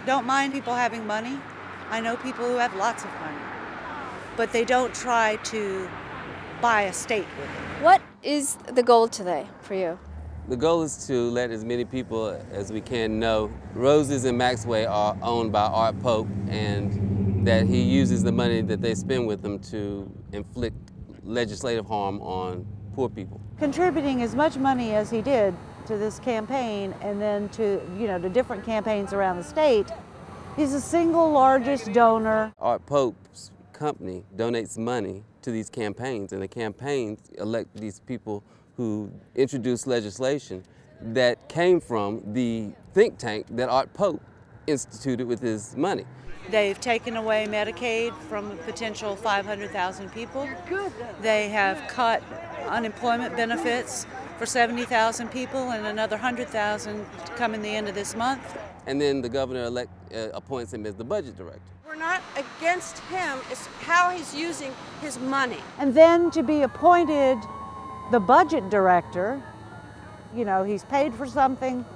don't mind people having money. I know people who have lots of money, but they don't try to buy a state with it. What is the goal today for you? The goal is to let as many people as we can know Roses and Maxway are owned by Art Pope, and that he uses the money that they spend with them to inflict legislative harm on poor people. Contributing as much money as he did to this campaign and then to, to different campaigns around the state, he's the single largest donor. Art Pope's company donates money to these campaigns, and the campaigns elect these people who introduce legislation that came from the think tank that Art Pope instituted with his money. They've taken away Medicaid from a potential 500,000 people. They have cut unemployment benefits for 70,000 people and another 100,000 come in the end of this month. And then the governor appoints him as the budget director. We're not against him, it's how he's using his money. And then to be appointed the budget director, he's paid for something,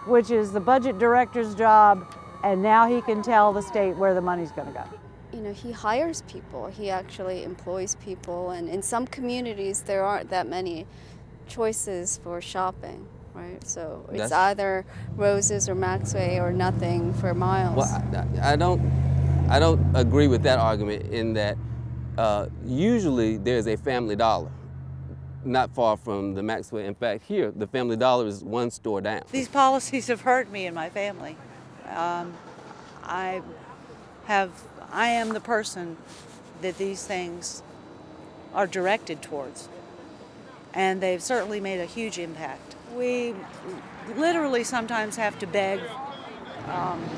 which is the budget director's job, and now he can tell the state where the money's going to go. He hires people, he actually employs people, and in some communities there aren't that many choices for shopping, right? So it's either Roses or Maxway or nothing for miles. Well, I don't agree with that argument in that usually there's a Family Dollar not far from the Maxway. In fact, here, the Family Dollar is one store down. These policies have hurt me and my family. I am the person that these things are directed towards, and they've certainly made a huge impact. We literally sometimes have to beg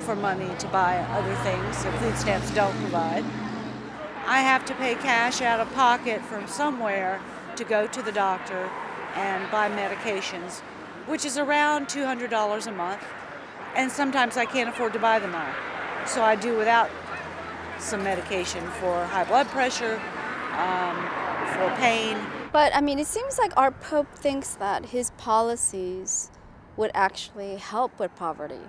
for money to buy other things that food stamps don't provide. I have to pay cash out of pocket from somewhere to go to the doctor and buy medications, which is around $200 a month, and sometimes I can't afford to buy them all. So I do without some medication for high blood pressure, for pain. But it seems like Art Pope thinks that his policies would actually help with poverty.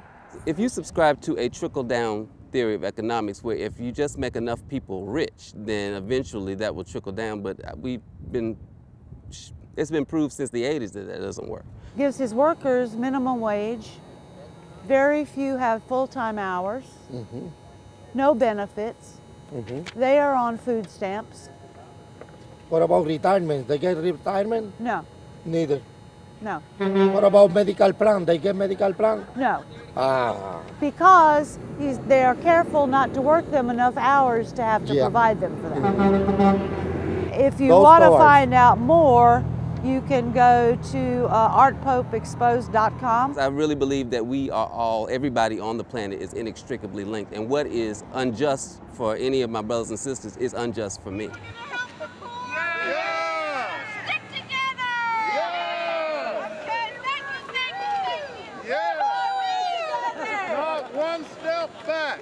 If you subscribe to a trickle-down theory of economics, where if you just make enough people rich, then eventually that will trickle down, but it's been proved since the 80s that that doesn't work. Gives his workers minimum wage. Very few have full-time hours. No benefits. They are on food stamps. What about retirement? They get retirement? No. Neither. No. What about medical plan? They get medical plan? No. Ah. Because they are careful not to work them enough hours to have to provide them for that. If you want to find out more, you can go to artpopeexposed.com. I really believe that we are all, everybody on the planet is inextricably linked, and what is unjust for any of my brothers and sisters is unjust for me. Not one step back.